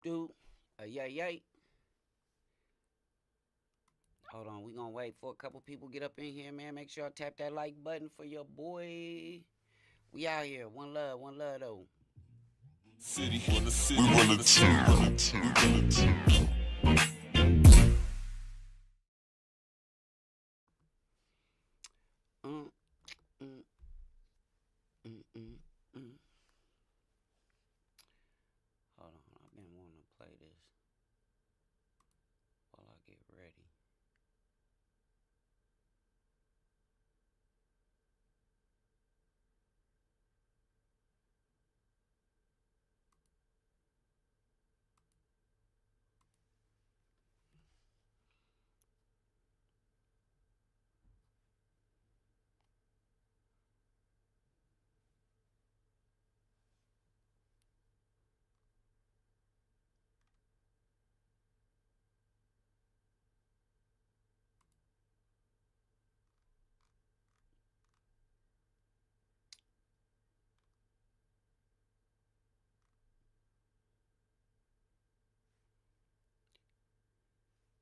do. Yay. Hold on, we gonna wait for a couple people get up in here, man. Make sure I tap that like button for your boy. We out here. One love though. City, we run the town. Mm, mm, mm, mm, mm. Hold on, I've been wanting to play this while I get ready.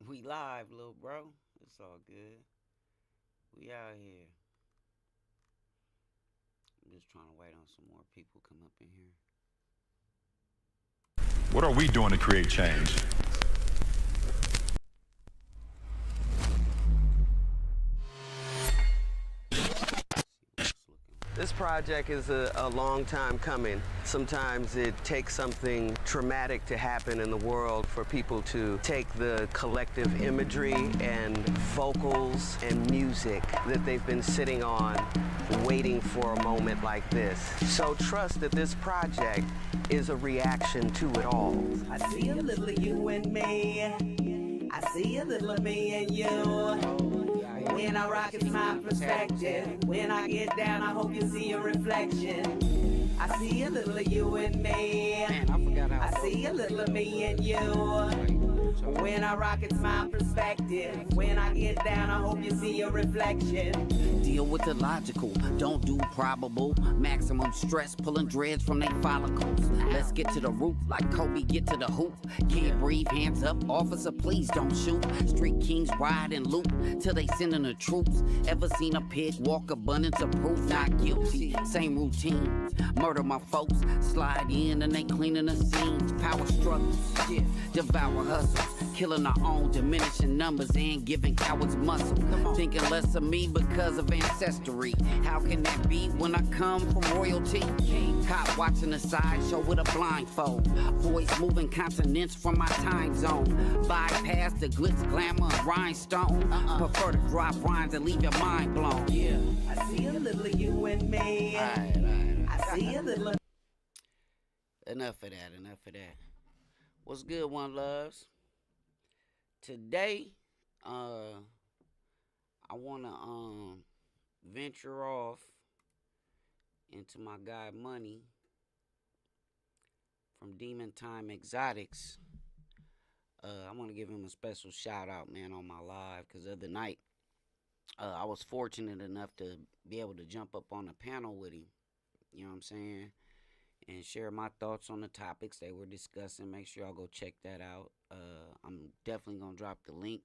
We live, little bro. It's all good. We out here. I'm just trying to wait on some more people come up in here. What are we doing to create change? This project is a long time coming. Sometimes it takes something traumatic to happen in the world for people to take the collective imagery and vocals and music that they've been sitting on, waiting for a moment like this. So trust that this project is a reaction to it all. I see a little of you and me. I see a little of me and you. When I rock, it's my perspective. When I get down, I hope you see a reflection. I see a little of you and me. Man, I forgot how. I see a little of me and you. When I rock, it's my perspective. When I get down, I hope you see a reflection. Deal with the logical, don't do probable. Maximum stress, pulling dreads from they follicles. Let's get to the root, like Kobe get to the hoop. Can't breathe, hands up, officer, please don't shoot. Street kings ride and loot till they sending the troops. Ever seen a pig walk, abundance of proof? Not guilty, same routine. Murder my folks, slide in and they cleaning the scenes. Power struggles, devour hustles. Killing our own, diminishing numbers and giving cowards muscle. Thinking less of me because of ancestry. How can that be when I come from royalty? Caught watching the sideshow with a blindfold. Voice moving continents from my time zone. Bypass the glitz, glamour, and rhinestone. Prefer to drop rhymes and leave your mind blown. Yeah, I see a little of you and me. I see a little of Enough of that. What's good, one loves? Today, I wanna venture off into my guy Money from Demon Time Exotics. I want to give him a special shout out, man, on my live, because the other night I was fortunate enough to be able to jump up on a panel with him. You know what I'm saying? And share my thoughts on the topics they were discussing. Make sure y'all go check that out. I'm definitely going to drop the link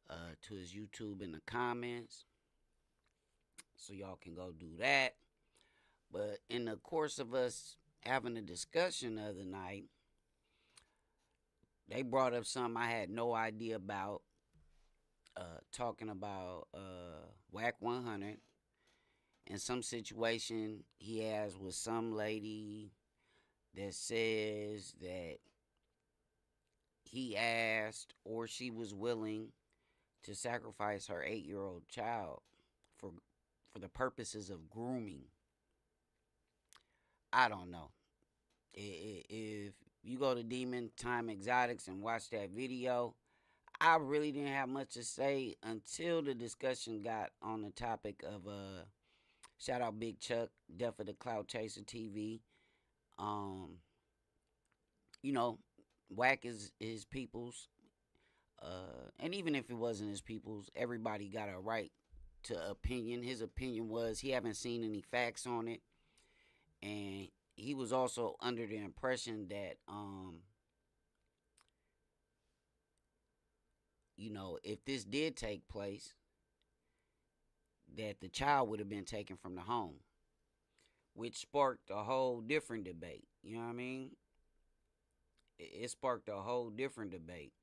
to his YouTube in the comments so y'all can go do that. But in the course of us having a discussion the other night, they brought up something I had no idea about, talking about Wack 100 and some situation he has with some lady that says that he asked or she was willing to sacrifice her 8-year-old child for the purposes of grooming. I don't know. If you go to Demon Time Exotics and watch that video, I really didn't have much to say until the discussion got on the topic of shout out Big Chuck, Death of the Clout Chaser TV. You know, Wack is his people's. And even if it wasn't his people's, everybody got a right to opinion. His opinion was he haven't seen any facts on it. And he was also under the impression that if this did take place, that the child would have been taken from the home, which sparked a whole different debate. You know what I mean? It sparked a whole different debate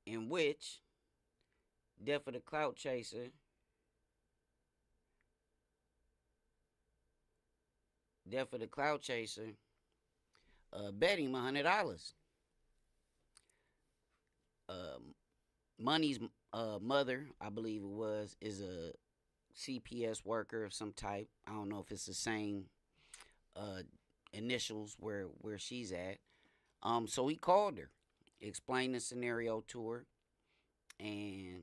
in which death of the Clout Chaser bet him $100. Money's mother, I believe it was, is a CPS worker of some type. I don't know if it's the same initials where she's at. So he called her, explained the scenario to her, and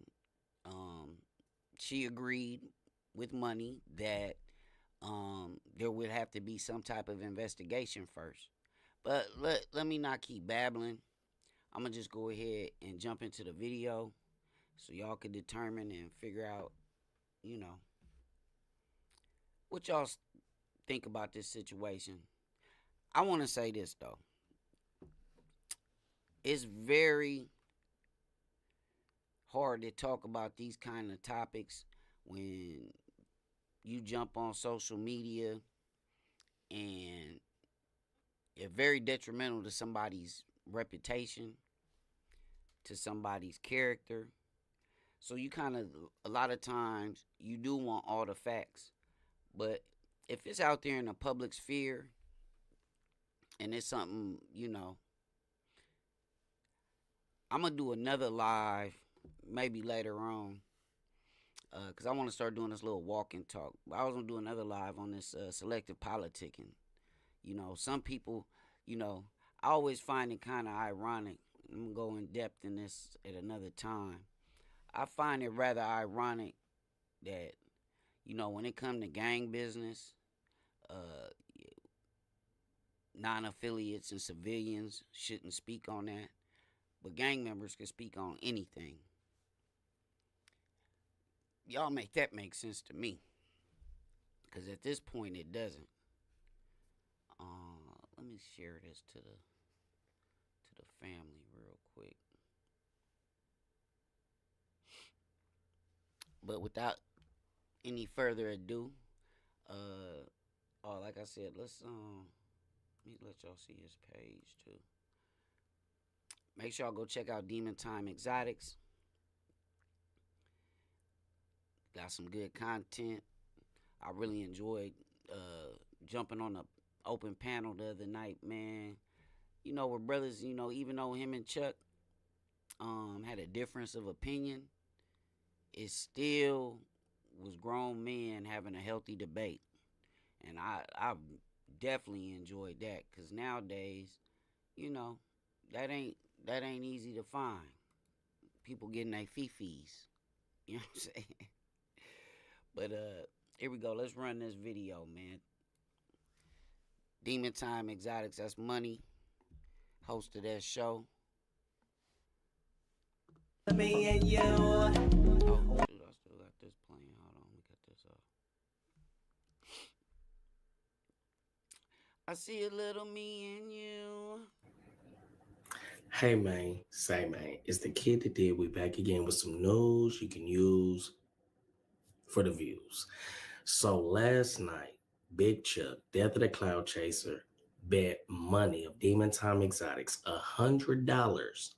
she agreed with money that there would have to be some type of investigation first. But let me not keep babbling. I'm going to just go ahead and jump into the video so y'all can determine and figure out, what y'all think about this situation. I want to say this, though. It's very hard to talk about these kind of topics when you jump on social media and it's very detrimental to somebody's reputation, to somebody's character. So you kind of, a lot of times, you do want all the facts. But if it's out there in the public sphere and it's something, I'm going to do another live maybe later on, because I want to start doing this little walk and talk. I was going to do another live on this selective politicking. Some people, I always find it kind of ironic. I'm going to go in depth in this at another time. I find it rather ironic that, when it comes to gang business, non-affiliates and civilians shouldn't speak on that. But gang members can speak on anything. Y'all make that make sense to me. Because at this point, it doesn't. Let me share this to the family real quick. But without any further ado, like I said, let me let y'all see his page too. Make sure y'all go check out Demon Time Exotics. Got some good content. I really enjoyed jumping on the open panel the other night, man. We're brothers, even though him and Chuck had a difference of opinion, it still was grown men having a healthy debate. And I definitely enjoyed that, because nowadays, that ain't easy to find. People getting their fee-fees. You know what I'm saying? But here we go. Let's run this video, man. Demon Time Exotics, that's Money, host of that show. Me and you. Oh, shoot, I still got this playing. Hold on, let me cut this off. I see a little me in you. Hey man, say man, it's the kid that did. We back again with some news you can use for the views. So last night, Big Chuck, Death of the Clout Chaser, bet Money of Demon Time Exotics $100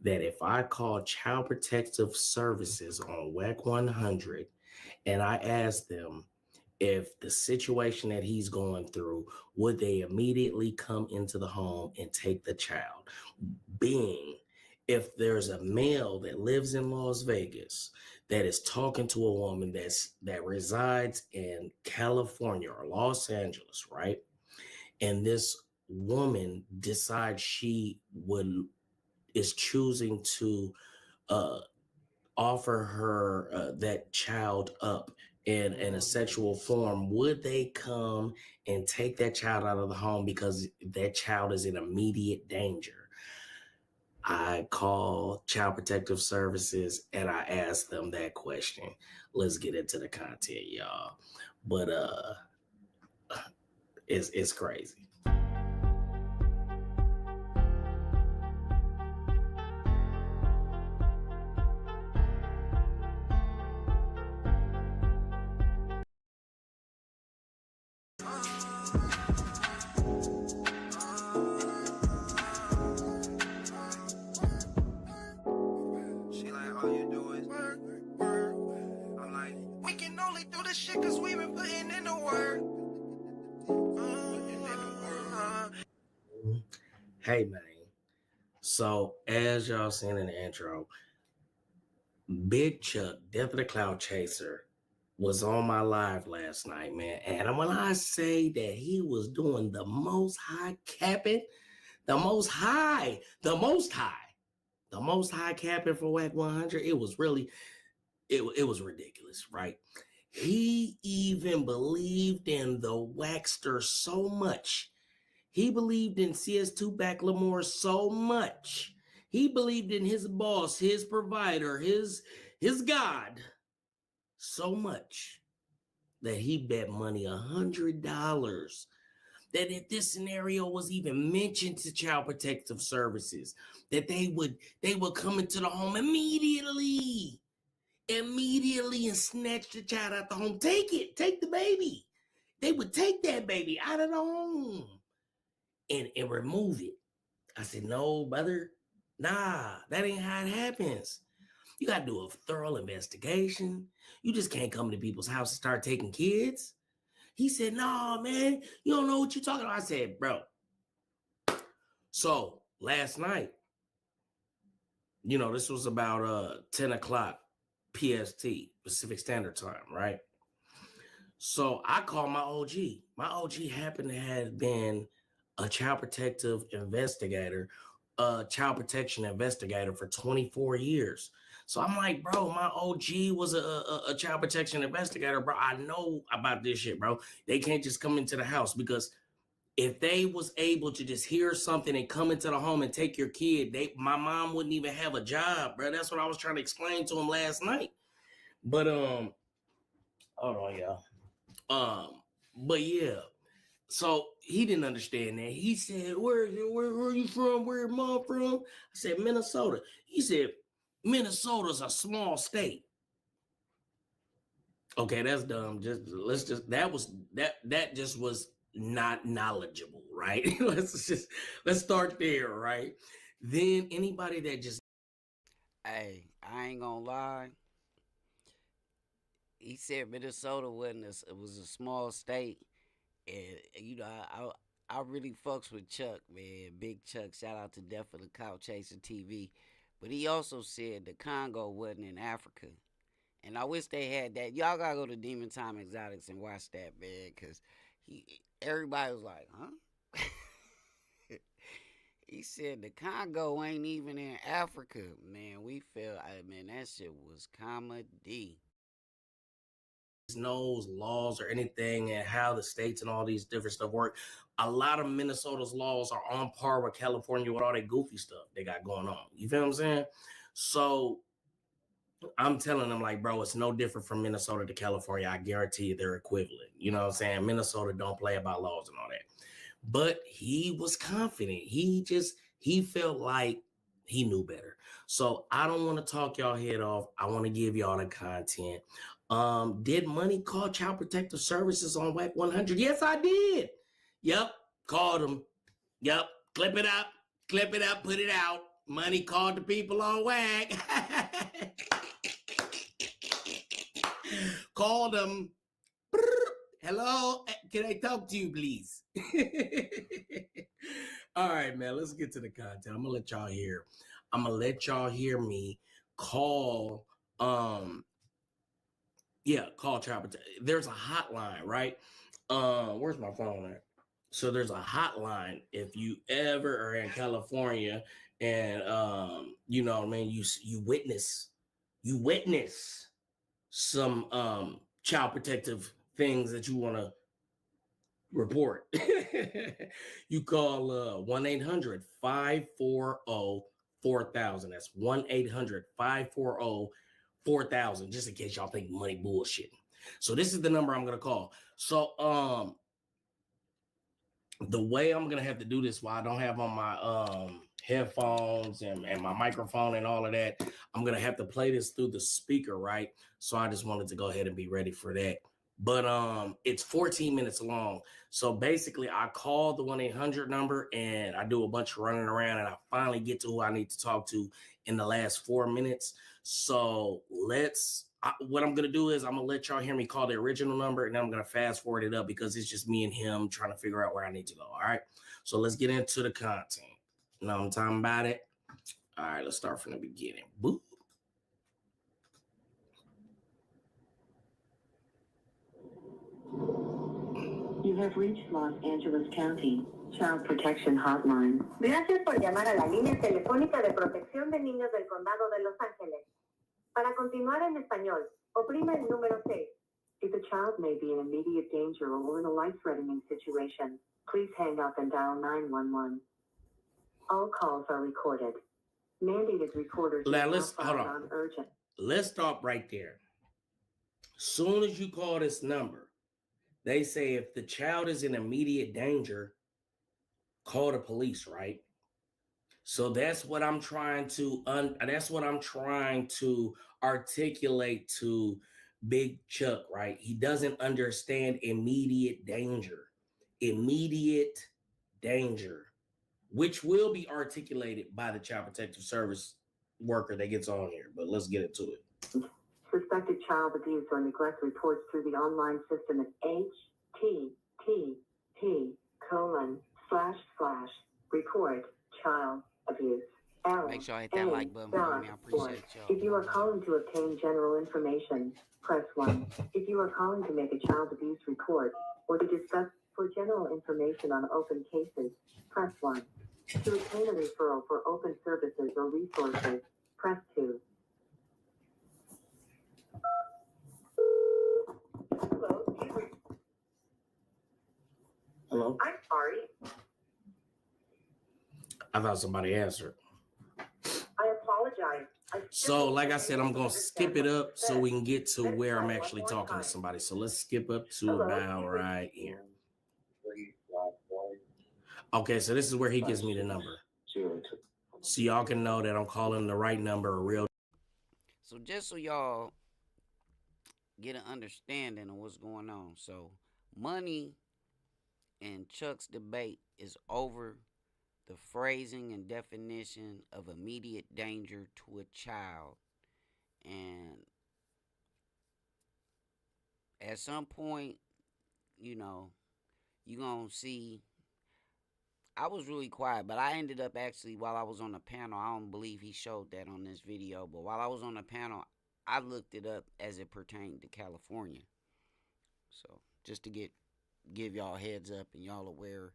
that if I call Child Protective Services on Wack 100 and I asked them if the situation that he's going through, would they immediately come into the home and take the child? Being, if there's a male that lives in Las Vegas that is talking to a woman that resides in California or Los Angeles, right? And this woman decides she is choosing to offer her that child up in a sexual form, would they come and take that child out of the home because that child is in immediate danger? I called Child Protective Services and I asked them that question. Let's get into the content, y'all. But it's crazy. She like, all you do is work, work. I'm like, we can only do this shit cause we been putting in the work. Hey, man. So, as y'all seen in the intro, Big Chuck, Death of the Clout Chaser, was on my live last night, man. And when I say that he was doing the most high capping, the most high capping for Wack 100, it was really, it was ridiculous, right? He even believed in the Waxster so much. He believed in CS2 Back Lamore so much. He believed in his boss, his provider, his God so much that he bet money $100 that if this scenario was even mentioned to Child Protective Services, that they would come into the home immediately and snatch the child out the home. Take the baby. They would take that baby out of the home and remove it. I said, no, brother, nah, that ain't how it happens. You got to do a thorough investigation. You just can't come to people's house and start taking kids. He said, no, man, you don't know what you're talking about. I said, bro. So last night, this was about 10 o'clock PST, Pacific Standard Time, right? So I called my OG. My OG happened to have been a child protection investigator for 24 years. So I'm like, bro, my OG was a child protection investigator, bro. I know about this shit, bro. They can't just come into the house, because if they was able to just hear something and come into the home and take your kid, my mom wouldn't even have a job, bro. That's what I was trying to explain to him last night. But hold on, y'all. But yeah. So he didn't understand that. He said, where are you from? Where mom from? I said, Minnesota. He said, Minnesota's a small state. Okay, that's dumb. That just was not knowledgeable, right? let's start there, right? Then anybody that just Hey, I ain't gonna lie. He said Minnesota it was a small state. And I really fucks with Chuck, man. Big Chuck. Shout out to Death of the Clout Chaser TV. But he also said the Congo wasn't in Africa. And I wish they had that. Y'all gotta go to Demon Time Exotics and watch that, man, because everybody was like, huh? He said the Congo ain't even in Africa. Man, we felt, man, that shit was comedy. knows laws or anything and how the states and all these different stuff work. A lot of Minnesota's laws are on par with California with all that goofy stuff they got going on. You feel what I'm saying? So I'm telling them, like, bro, it's no different from Minnesota to California. I guarantee you they're equivalent. You know what I'm saying? Minnesota don't play about laws and all that. But he was confident. He felt like he knew better. So I don't want to talk y'all head off. I want to give y'all the content. Did money call Child Protective Services on Wack 100? Yes, I did. Yep, called them. Yep, clip it up, put it out. Money called the people on Wack. Called them. Hello, can I talk to you, please? All right, man, let's get to the content. I'm gonna let y'all hear me call call Child Protective. There's a hotline, right? Where's my phone at? So there's a hotline if you ever are in California and you know what I mean, you witness some child protective things that you want to report. You call 1-800-540-4000. That's 1-800-540-4000, just in case y'all think money bullshit. So this is the number I'm gonna call. So the way I'm gonna have to do this while I don't have on my headphones and my microphone and all of that, I'm gonna have to play this through the speaker, right? So I just wanted to go ahead and be ready for that but it's 14 minutes long. So basically I call the 1-800 number and I do a bunch of running around and I finally get to who I need to talk to in the last 4 minutes. So what I'm going to do is I'm going to let y'all hear me call the original number and then I'm going to fast forward it up because it's just me and him trying to figure out where I need to go. All right. So let's get into the content. You know what I'm talking about it? All right, let's start from the beginning. Boop. You have reached Los Angeles County Child Protection Hotline. Gracias por llamar a la línea telefónica de protección de niños del Condado de Los Ángeles. Para continuar en español, oprima el número 6. If a child may be in immediate danger or in a life-threatening situation, please hang up and dial 911. All calls are recorded. Mandated reporters Now are let's hold filed on. urgent. Let's stop right there. Soon as you call this number, they say if the child is in immediate danger, call the police, right? So that's what I'm trying to articulate to Big Chuck, right? He doesn't understand immediate danger. Immediate danger, which will be articulated by the Child Protective Service worker that gets on here. But let's get into it. Suspected child abuse or neglect reports through the online system at http://report child abuse. Make sure I hit that like button for me. I appreciate y'all. If you are calling to obtain general information, press 1. If you are calling to make a child abuse report or to discuss for general information on open cases, press 1. To obtain a referral for open services or resources, press 2. Hello? I'm sorry. I thought somebody answered. I apologize. So, like I said, I'm going to skip it up so we can get to where I'm actually talking to somebody. So let's skip up to about right here. Okay, so this is where he gives me the number. So y'all can know that I'm calling the right number, a real. So just so y'all get an understanding of what's going on. So Money and Chuck's debate is over the phrasing and definition of immediate danger to a child. And at some point, you're going to see. I was really quiet, but I ended up actually, while I was on the panel, I don't believe he showed that on this video, but while I was on the panel, I looked it up as it pertained to California. So just to give y'all heads up and y'all aware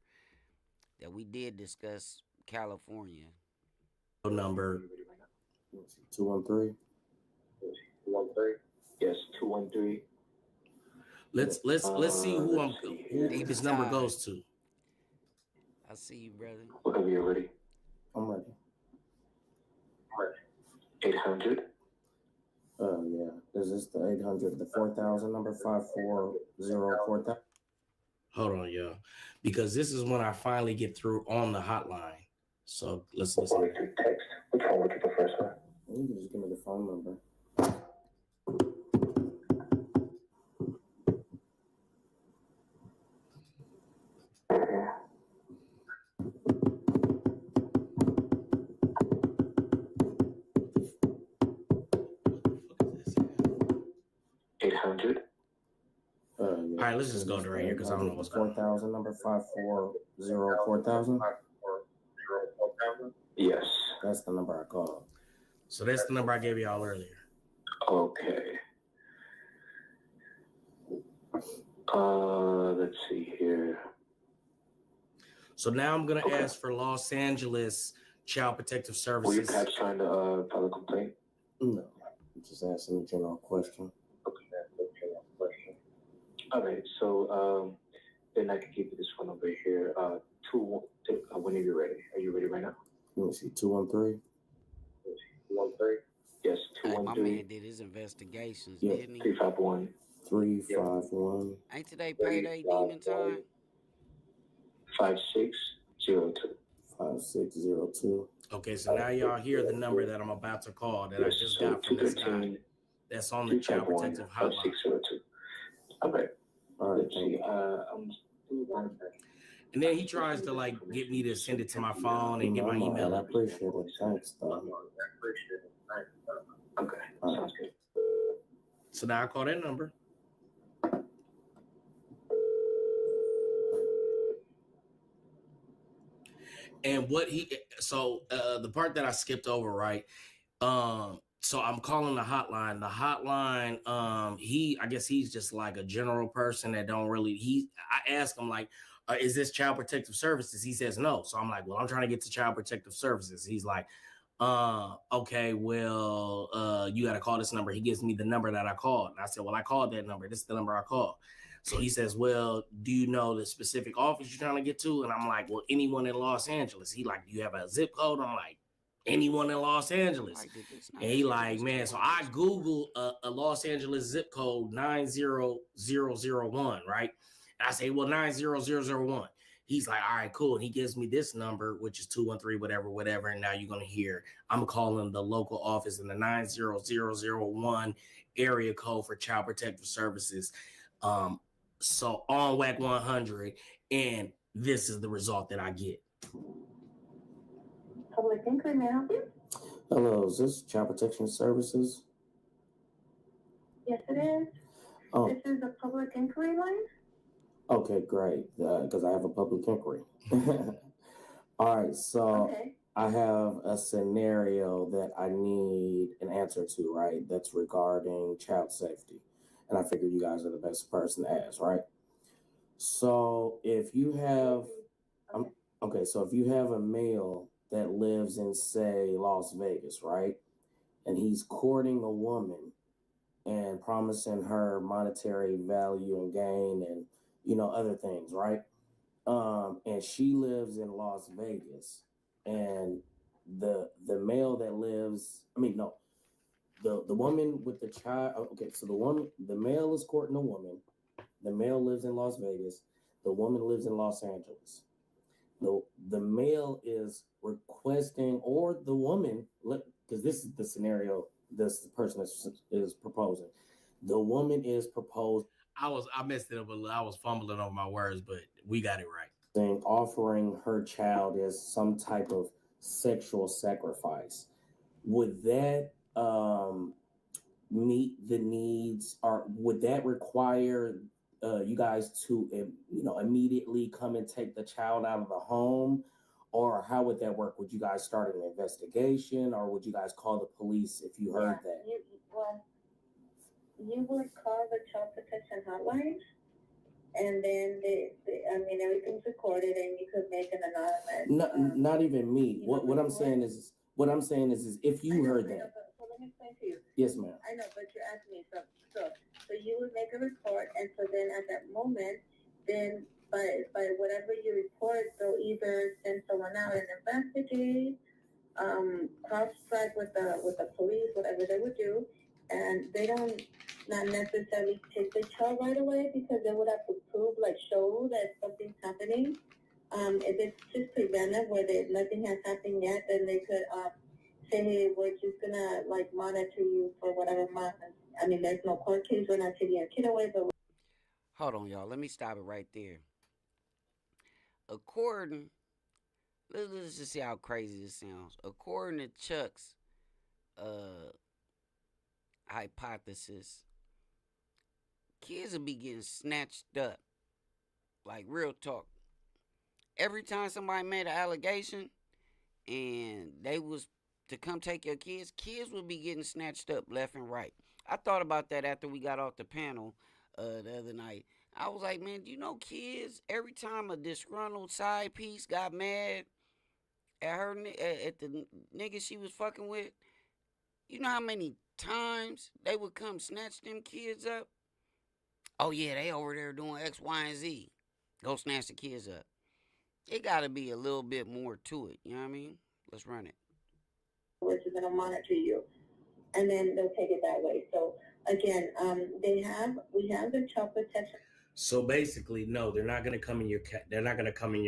that we did discuss California. Number 213. 213. Yes, 213. Let's see who this number goes to. I see you, brother. Whenever you're ready. I'm ready. 800. Yeah. Is this the 800, the 4,000 number, 5404000? Hold on, y'all. Because this is when I finally get through on the hotline. So let's listen. Text. Which one would you prefer, sir? You can just give me the phone number. All right, let's just go to right here because I don't know what's going on. 4,000 number, 5404000. Yes. That's the number I called. So that's the number I gave y'all earlier. Okay. Let's see here. So now I'm gonna ask for Los Angeles Child Protective Services. Will you perhaps trying to file a complaint? No, I'm just asking a general question. All right, so then I can give you this one over here. Whenever you're ready. Are you ready right now? Let me see, 213. 213. Yes, 213. My man did his investigations, yeah. didn't he? 351. 351. Ain't today payday demon time? 5602. 5602. Okay, so now y'all hear the number that I'm about to call that I just got from this guy. That's on the Child Protective Hotline. Okay. All right, thank you. I'm still one second. And then he tries to like get me to send it to my phone and get my email. I appreciate it. Thanks, though. Okay, sounds good. So now I call that number. And the part that I skipped over, right? So I'm calling the hotline. The hotline, I guess he's just like a general person that don't really, I asked him like, is this Child Protective Services? He says no. So I'm like, well, I'm trying to get to Child Protective Services. He's like, okay, well, you got to call this number. He gives me the number that I called. And I said, well, I called that number. This is the number I called. So he says, well, do you know the specific office you're trying to get to? And I'm like, well, anyone in Los Angeles. He like, do you have a zip code? I'm like, anyone in Los Angeles. And he like, man, so I Google a Los Angeles zip code 90001, right? And I say, well, 90001. He's like, all right, cool. And he gives me this number, which is 213, whatever. And now you're going to hear, I'm calling the local office in the 90001 area code for Child Protective Services. So on Wack 100, and this is the result that I get. Public inquiry, may I help you? Hello, is this Child Protection Services? Yes, it is. Oh. This is a public inquiry line? Okay, great, because I have a public inquiry. All right, so I have a scenario that I need an answer to, right? That's regarding child safety. And I figure you guys are the best person to ask, right? So if you have, if you have a male that lives in, say, Las Vegas, right? And he's courting a woman and promising her monetary value and gain and, other things, right? And she lives in Las Vegas, and the male that lives, the woman with the child. Okay, so the male is courting a woman. The male lives in Las Vegas. The woman lives in Los Angeles. The male is requesting, or the woman, because this is the scenario this person is proposing. The woman is proposed. I messed it up a little. I was fumbling over my words, but we got it right. Offering her child as some type of sexual sacrifice. Would that meet the needs, or would that require you guys to immediately come and take the child out of the home? Or how would that work? Would you guys start an investigation, or would you guys call the police if you heard that? You would call the child protection hotline, and then everything's recorded, and you could make an anonymous. Not even me. What I'm saying is if you heard that. So let me explain to you. Yes, ma'am. I know, but you're asking me so you would make a report, and so then at that moment, then by whatever you report, they'll either send someone out and investigate, cross-check with the police, whatever they would do, and they don't not necessarily take the child right away because they would have to show that something's happening. If it's just preventive where nothing has happened yet, then they could say, hey, we're just gonna monitor you for whatever month. There's no court case, we're not taking your kid away, but hold on, y'all. Let me stop it right there. Let's just see how crazy this sounds. According to Chuck's hypothesis, kids will be getting snatched up. Like, real talk. Every time somebody made an allegation and they was to come take your kids would be getting snatched up left and right. I thought about that after we got off the panel the other night. I was like, man, do you know kids, every time a disgruntled side piece got mad at her, at the nigga she was fucking with, you know how many times they would come snatch them kids up? Oh, yeah, they over there doing X, Y, and Z. Go snatch the kids up. It got to be a little bit more to it. You know what I mean? Let's run it. We're just going to monitor you. And then they'll take it that way. So, again, we have the child protection. So basically, no, they're not going to come in your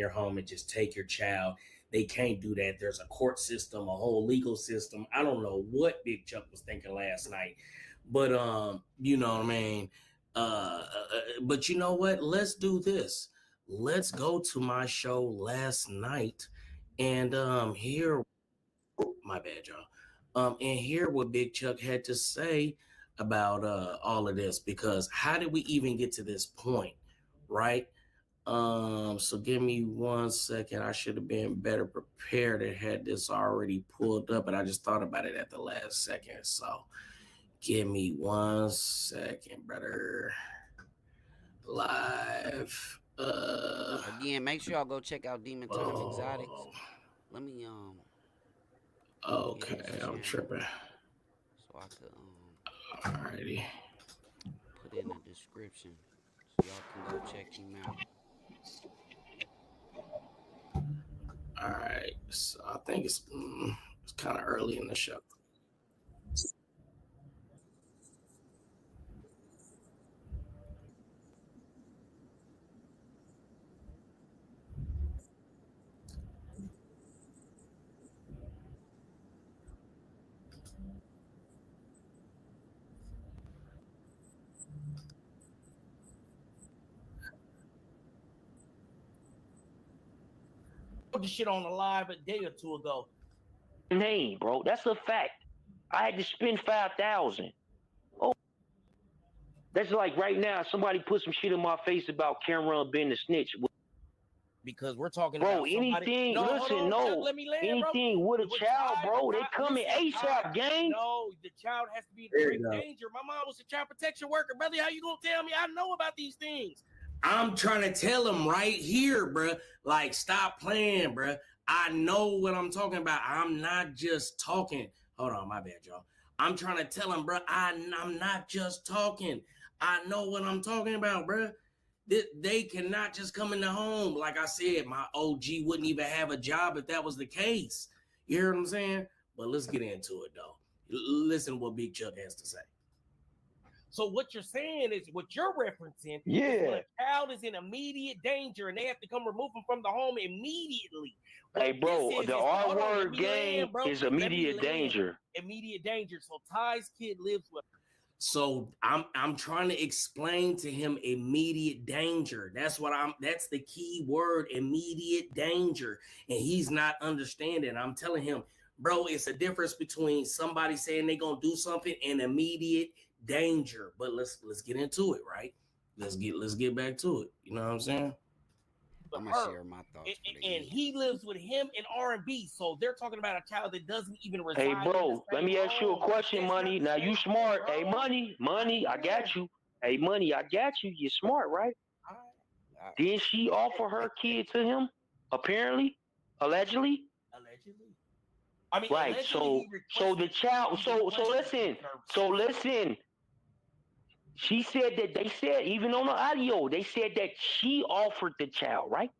home and just take your child. They can't do that. There's a court system, a whole legal system. I don't know what Big Chuck was thinking last night, but you know what I mean. But you know what? Let's do this. Let's go to my show last night and hear my bad, y'all. And hear what Big Chuck had to say about all of this, because how did we even get to this point, right? So give me 1 second. I should have been better prepared and had this already pulled up, but I just thought about it at the last second. So give me 1 second, brother. Live. Again, make sure y'all go check out Demon Time Exotics. Let me Okay, I'm tripping. So I could Alrighty. put it in the description so y'all can go check him out. Alright, so I think it's kind of early in the show. The shit on the live a day or two ago. Name, bro. That's a fact. I had to spend 5,000. Oh, that's like right now. Somebody put some shit in my face about Cameron being a snitch. Because we're talking bro, about somebody. Anything. No, listen, no. let me land, anything bro. with a child, bro. They coming ASAP, gang. No, the child has to be in great danger. My mom was a child protection worker, brother. How you gonna tell me I know about these things? I'm trying to tell him right here, bro. Like, stop playing, bro. I know what I'm talking about. I'm not just talking. Hold on, my bad, y'all. I'm trying to tell him, bro. I'm not just talking. I know what I'm talking about, bro. They cannot just come in the home. Like I said, my OG wouldn't even have a job if that was the case. You hear what I'm saying? But let's get into it, though. Listen to what Big Chuck has to say. So what you're saying is what you're referencing. Yeah. Is when a child is in immediate danger and they have to come remove them from the home immediately. Hey, bro, the R word game is immediate danger. Immediate danger. So Ty's kid lives with. So I'm trying to explain to him immediate danger. That's the key word, immediate danger. And he's not understanding. I'm telling him, bro, it's a difference between somebody saying they're gonna do something and immediate danger. But let's get into it, right? Let's get back to it. You know what I'm saying? I'm gonna share my thoughts. And he lives with him in R&B, so they're talking about a child that doesn't even reside. Hey, bro, let me ask you a question, Money. Now you smart. Hey, Money, I got you. Hey, Money, I got you. You're smart, right? Didn't she offer her kid to him? Apparently, allegedly. I mean, right. So the child. So listen. She said that they said, even on the audio, they said that she offered the child, right?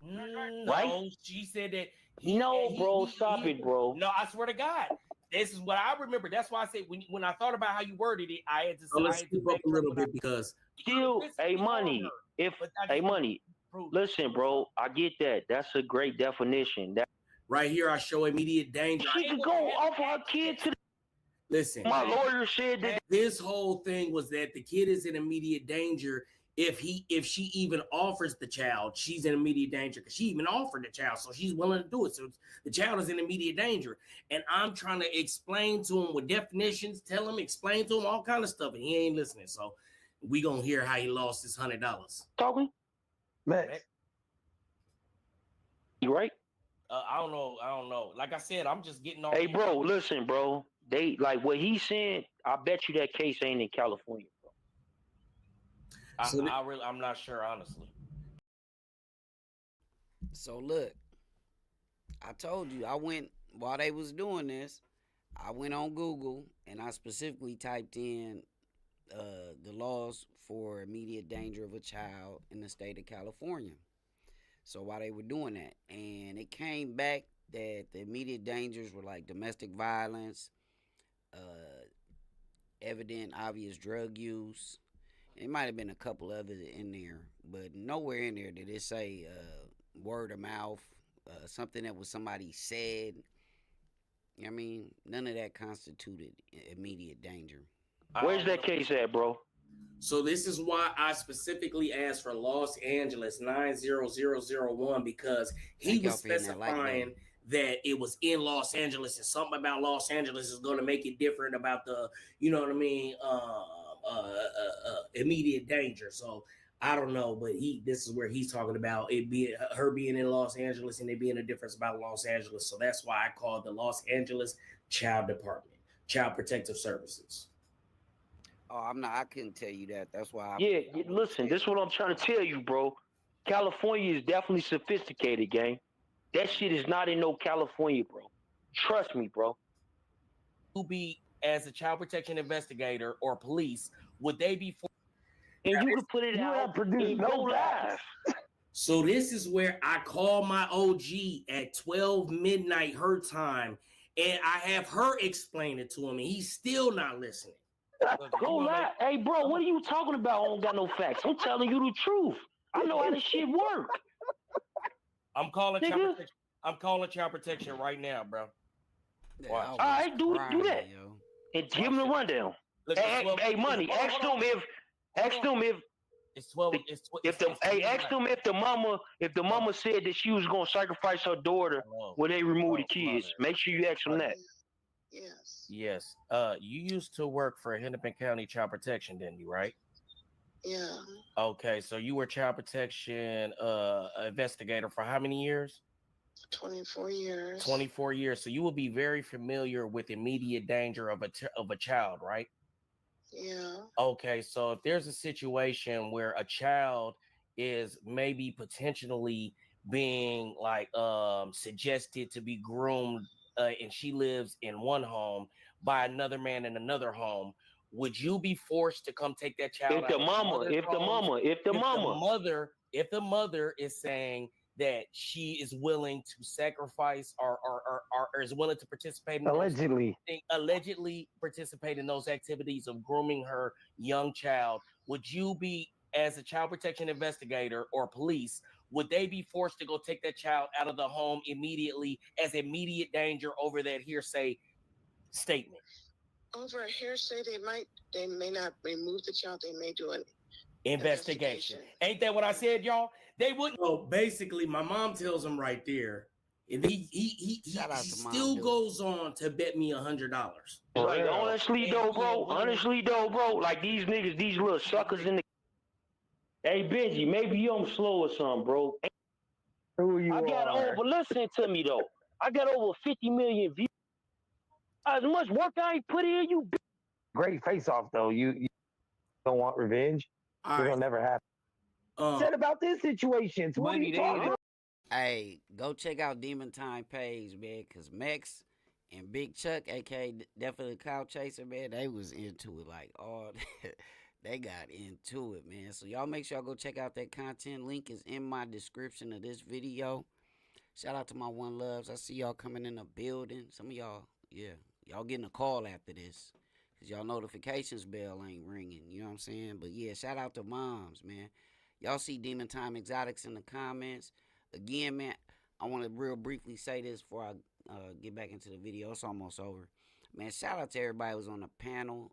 No, she said that. Stop it, bro. No, I swear to God. This is what I remember. That's why I said when I thought about how you worded it, I had to say. Let's skip up a little bit because still, Money. Money. Listen, bro, I get that. That's a great definition. That right here, I show immediate danger. She could go offer her kid to. Listen, my lawyer said that this whole thing was that the kid is in immediate danger. If she even offers the child, she's in immediate danger because she even offered the child, so she's willing to do it. So the child is in immediate danger, and I'm trying to explain to him with definitions, explain to him all kind of stuff, and he ain't listening. So we gonna hear how he lost his $100. Talking, Max. You right? I don't know. Like I said, I'm just getting on. Hey, bro, listen, bro. They like what he's saying. I bet you that case ain't in California, bro. I'm not sure, honestly. So look, I told you I went while they was doing this. I went on Google and I specifically typed in the laws for immediate danger of a child in the state of California. So while they were doing that, and it came back that the immediate dangers were like domestic violence, evident obvious drug use. It might have been a couple others in there, but nowhere in there did it say word of mouth, something that was somebody said. I mean, none of that constituted immediate danger. Where's that case at, bro? So this is why I specifically asked for Los Angeles 90001 because he was specifying that it was in Los Angeles and something about Los Angeles is going to make it different about the, you know what I mean, immediate danger. So I don't know, but this is where he's talking about it being her being in Los Angeles and it being a difference about Los Angeles. So that's why I called the Los Angeles Child Department, Child Protective Services. Oh, I couldn't tell you that. That's why. Listen, this is what I'm trying to tell you, bro. California is definitely sophisticated, gang. That shit is not in no California, bro. Trust me, bro. To be as a child protection investigator or police, would they be? And you could put it out and go live. So this is where I call my OG at 12 midnight her time, and I have her explain it to him, and he's still not listening. Go live. Hey, bro, what are you talking about? I don't got no facts. I'm telling you the truth. I know how this shit work. I'm calling child protection. I'm calling child protection right now, bro. Watch. All right, do that. Yo. And give him the rundown. Look, hey, money. Ask them if it's 12. Ask them if the mama said that she was gonna sacrifice her daughter when they remove the kids. Make sure you ask them that. Yes. You used to work for Hennepin County Child Protection, didn't you? Right. Yeah. Okay, so you were child protection investigator for how many years? 24 years. 24 years. So you will be very familiar with immediate danger of a child, right? Yeah. Okay, so if there's a situation where a child is maybe potentially being like suggested to be groomed and she lives in one home by another man in another home, would you be forced to come take that child? If the mother is saying that she is willing to sacrifice or is willing to participate in allegedly participate in those activities of grooming her young child, would you be, as a child protection investigator or police, would they be forced to go take that child out of the home immediately as immediate danger over that hearsay statement? Over a hearsay, they may not remove the child. They may do an investigation. Ain't that what I said, y'all? They wouldn't. So basically, my mom tells him right there, and he still goes on to bet me $100. Like honestly though, bro, like these niggas, these little suckers in the. Hey Benji, maybe you I'm slow or something, bro. Who you I got are? over. Listen to me though. I got over 50 million views. As much work I ain't put in, you. Great face off though. You don't want revenge. It'll never happen. Said about this situation. What are you talking about? Hey, go check out Demon Time page, man, because Mex and Big Chuck, aka definitely Clout Chaser, man, they was into it. Like, they got into it, man. So y'all make sure y'all go check out that content. Link is in my description of this video. Shout out to my One Loves. I see y'all coming in the building. Some of y'all, y'all getting a call after this. Because y'all notifications bell ain't ringing. You know what I'm saying? But yeah, shout out to moms, man. Y'all see Demon Time Exotics in the comments. Again, man, I want to real briefly say this before I get back into the video. It's almost over. Man, shout out to everybody who was on the panel.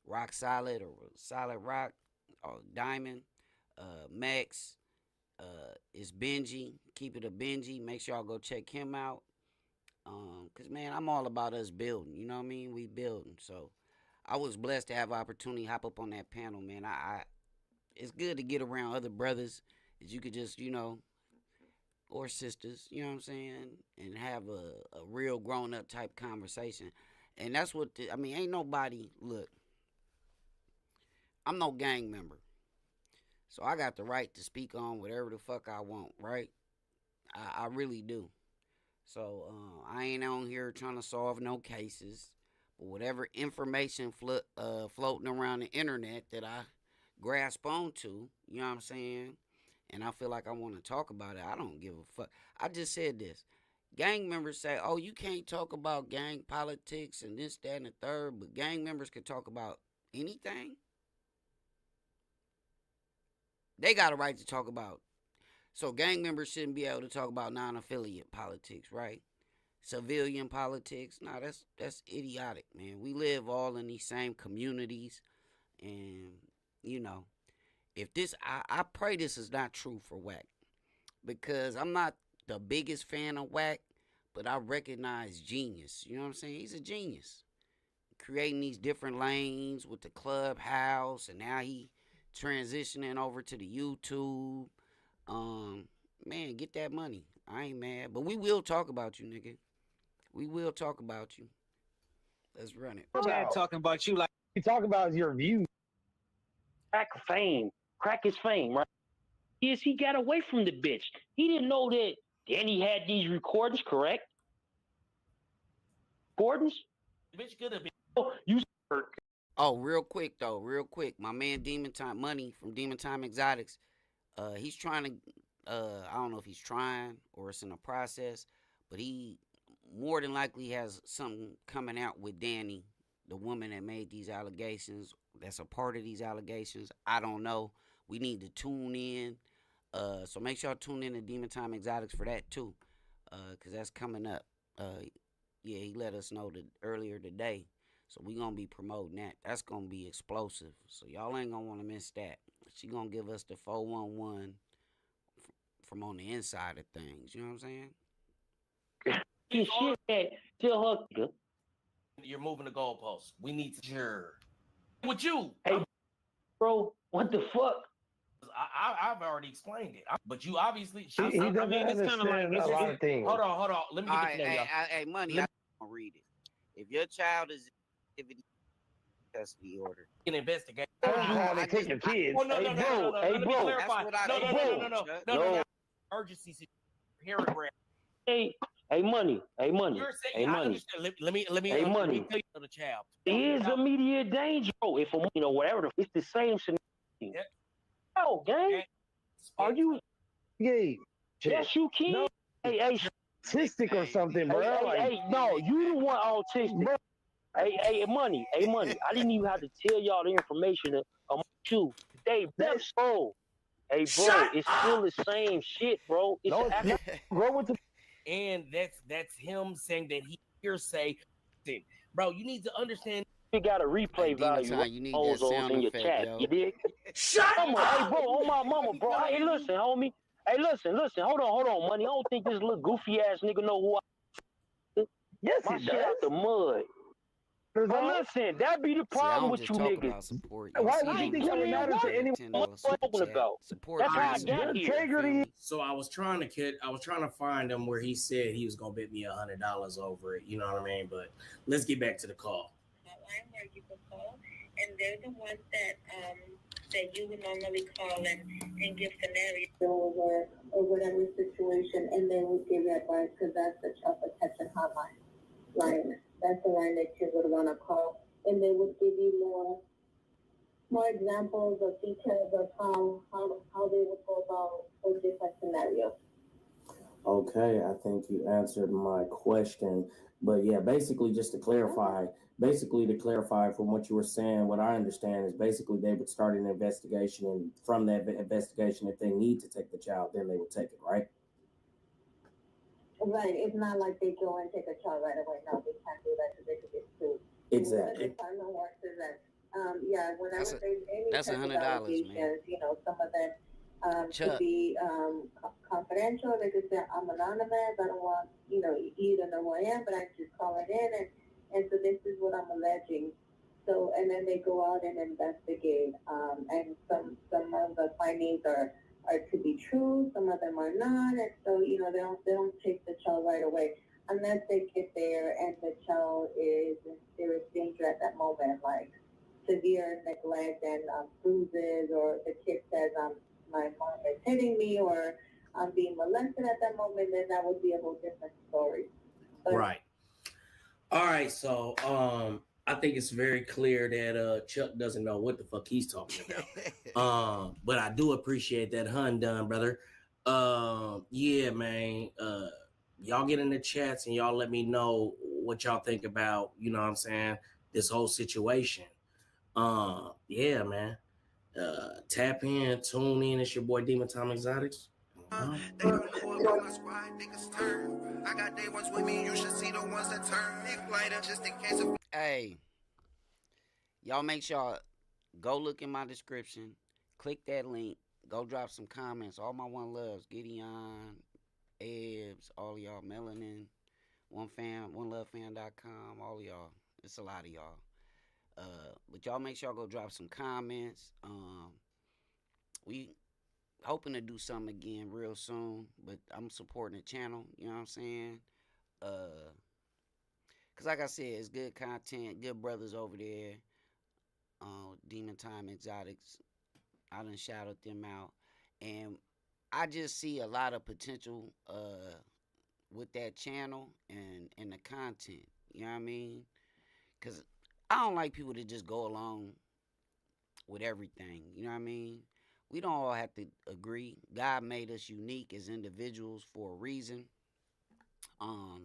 Rock Solid or Solid Rock or Diamond. Max. It's Benji. Keep it a Benji. Make sure y'all go check him out. Cause man, I'm all about us building. You know what I mean? We building. So I was blessed to have an opportunity to hop up on that panel, man. It's good to get around other brothers that you could just, or sisters, you know what I'm saying, and have a real grown up type conversation. And that's what ain't nobody, look, I'm no gang member. So I got the right to speak on whatever the fuck I want, right? I really do. So I ain't on here trying to solve no cases. But whatever information floating around the internet that I grasp onto, you know what I'm saying? And I feel like I want to talk about it. I don't give a fuck. I just said this. Gang members say, oh, you can't talk about gang politics and this, that, and the third. But gang members can talk about anything. They got a right to talk about. So gang members shouldn't be able to talk about non-affiliate politics, right? Civilian politics. Nah, that's idiotic, man. We live all in these same communities. And, you know, if this, I pray this is not true for Wack, because I'm not the biggest fan of Wack, but I recognize genius. You know what I'm saying? He's a genius. Creating these different lanes with the Clubhouse, and now he transitioning over to the YouTube. Man, get that money. I ain't mad, but we will talk about you, nigga. We will talk about you. Let's run it. Man, talking about you like we talk about your views. Crack fame. Crack his fame, right? Yes, he got away from the bitch. He didn't know that Danny had these recordings, correct? Recordings? The bitch could have been. Oh, you. Oh, real quick though, real quick. My man Demon Time Money from Demon Time Exotics. He's trying to. I don't know if he's trying or it's in the process, but he more than likely has something coming out with Danny, the woman that made these allegations. That's a part of these allegations. I don't know. We need to tune in. So make sure y'all tune in to Demon Time Exotics for that too, cause that's coming up. Yeah, he let us know that earlier today. So we gonna be promoting that. That's gonna be explosive. So y'all ain't gonna want to miss that. She gonna give us the 411 from on the inside of things. You know what I'm saying? Shit, tell her. You're moving the goalposts. We need to sure. With you, hey, bro, what the fuck? I've already explained it, but you obviously. He doesn't understand a lot of things. Hold on. Let me get the play, y'all. Hey, Money, I'm gonna read it. If your child is in custody order, Can investigate. They take your kids. Oh, no. Let me clarify. No. Urgency situation. Paragraph. Hey, money. You're saying, I understand. Let me hey, money. tell you the child. There is immediate danger. If whatever, it's the same scenario. Yeah. Oh, gang. Are you gay? Yes, you can. No. Hey, autistic or something, bro. Hey, no, you the one autistic. Bro. Hey, money. I didn't even have to tell y'all the information about you. Hey, bro. Hey, bro, it's still the same shit, bro. It's bro, what the? And that's him saying that he hearsay. Bro, you need to understand. You got a replay value. You need that sound in your effect, chat. yo. You dig? Shut up! Hey, bro, on my mama, bro. Hey, listen, homie. Hey, listen. Hold on, money. I don't think this little goofy ass nigga know who I. Yes, my he shit does. out the mud. But listen, that be the problem with you niggas. Why would you think that would matter to anyone? What's talking about? That's how I got here. Integrity. So I was trying to find him where he said he was gonna bet me $100 over it. You know what I mean? But let's get back to the call. Where you can call, and they're the ones that you would normally call and give scenarios or whatever situation, and they would give you advice because that's the child protection hotline line. That's the line that you would want to call, and they would give you more examples of details of how they would go about those different scenarios. Okay, I think you answered my question. But yeah, basically just to clarify from what you were saying, what I understand is basically they would start an investigation, and from that investigation, if they need to take the child, then they would take it, right? Right. It's not like they go and take a child right away. No, they can't do that because they could get sued. Exactly. The department works is that, whenever there's any that's type of $100, allegations, man. Some of them could be confidential. They could say, I'm anonymous. I don't want, you don't know who I am, but I'm just calling in. And so this is what I'm alleging. So, and then they go out and investigate. And some of the findings are to be true. Some of them are not. And so, they don't take the child right away unless they get there and the child is in serious danger at that moment, like severe neglect and bruises, or the kid says, my mom is hitting me, or I'm being molested at that moment, then that would be a whole different story. But, right. All right. So, I think it's very clear that Chuck doesn't know what the fuck he's talking about. But I do appreciate that done, brother. Yeah, man. Y'all get in the chats and y'all let me know what y'all think about, you know what I'm saying, this whole situation. Yeah, man. Tap in, tune in. It's your boy Demon Time Exotics. They don't know about my squad, niggas turn. I got day ones with me, you should see the ones that turn. Nick lighter just in case of. Hey, y'all make sure go look in my description, click that link, go drop some comments. All my one loves, Gideon, Ebbs, all y'all, Melanin, onelovefan.com, all y'all. It's a lot of y'all. But y'all make sure y'all go drop some comments. We hoping to do something again real soon, but I'm supporting the channel, you know what I'm saying? Cause like I said, it's good content, good brothers over there. Demon Time Exotics, I done shouted them out, and I just see a lot of potential with that channel and the content, you know what I mean? Cause I don't like people to just go along with everything, you know what I mean? We don't all have to agree. God made us unique as individuals for a reason.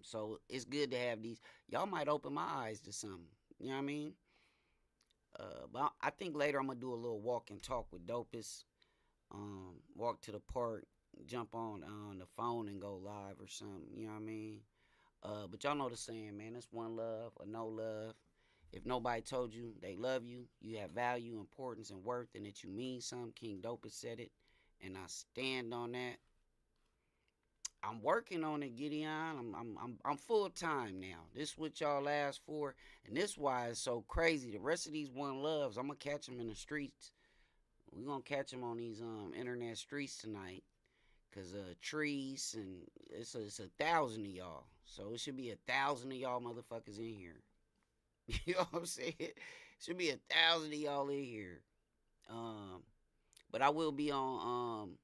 So it's good to have these. Y'all might open my eyes to something. You know what I mean? But I think later I'm gonna do a little walk and talk with Dopest. Walk to the park, jump on the phone and go live or something. You know what I mean? But y'all know the saying, man. It's one love or no love. If nobody told you they love you, you have value, importance, and worth, and that you mean something, King Dopest said it, and I stand on that. I'm working on it, Gideon. I'm full time now. This is what y'all asked for, and this why it's so crazy. The rest of these one loves, I'm gonna catch them in the streets. We gonna catch them on these internet streets tonight, cause trees and it's 1,000 of y'all, so it should be 1,000 of y'all motherfuckers in here. You know what I'm saying? Should be 1,000 of y'all in here. But I will be on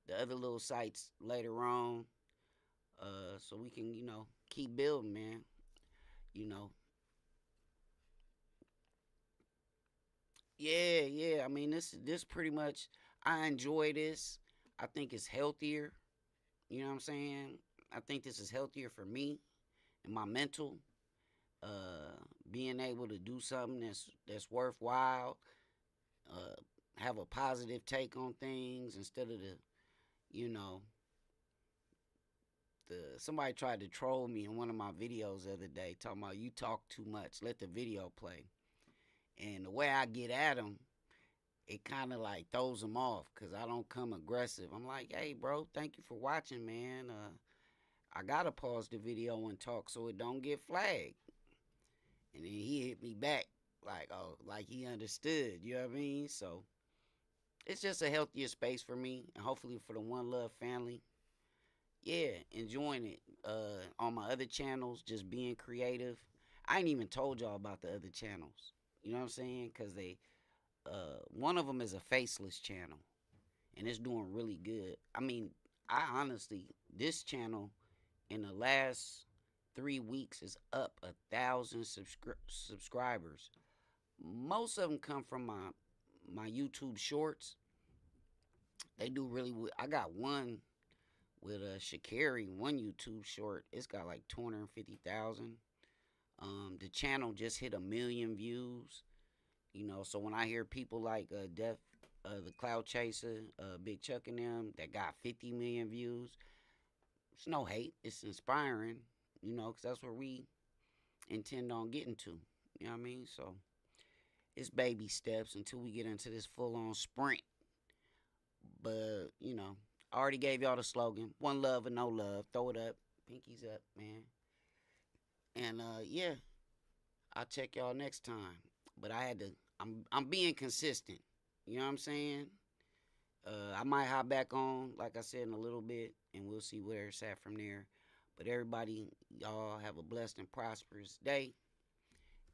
the other little sites later on. So we can, keep building, man. Yeah. I mean, this pretty much, I enjoy this. I think it's healthier. You know what I'm saying? I think this is healthier for me and my mental. Being able to do something that's worthwhile, have a positive take on things instead of somebody tried to troll me in one of my videos the other day, talking about you talk too much, let the video play. And the way I get at them, it kind of like throws them off because I don't come aggressive. I'm like, hey, bro, thank you for watching, man. I got to pause the video and talk so it don't get flagged. And then he hit me back like he understood, you know what I mean? So it's just a healthier space for me and hopefully for the One Love family. Yeah, enjoying it. On my other channels, just being creative. I ain't even told y'all about the other channels. You know what I'm saying? Because one of them is a faceless channel and it's doing really good. I mean, I honestly, this channel in the last 3 weeks is up 1,000 subscribers. Most of them come from my YouTube shorts. They do really well. I got one with Shakari, one YouTube short. It's got like 250,000. The channel just hit 1 million views. So when I hear people like the Clout Chaser, Big Chuck and them that got 50 million views, it's no hate. It's inspiring. Because that's where we intend on getting to. You know what I mean? So, it's baby steps until we get into this full-on sprint. But, I already gave y'all the slogan. One love and no love. Throw it up. Pinkies up, man. And, yeah. I'll check y'all next time. But I'm being consistent. You know what I'm saying? I might hop back on, like I said, in a little bit. And we'll see where it's at from there. But everybody, y'all have a blessed and prosperous day.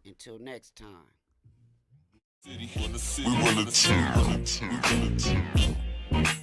Until next time. We run the team.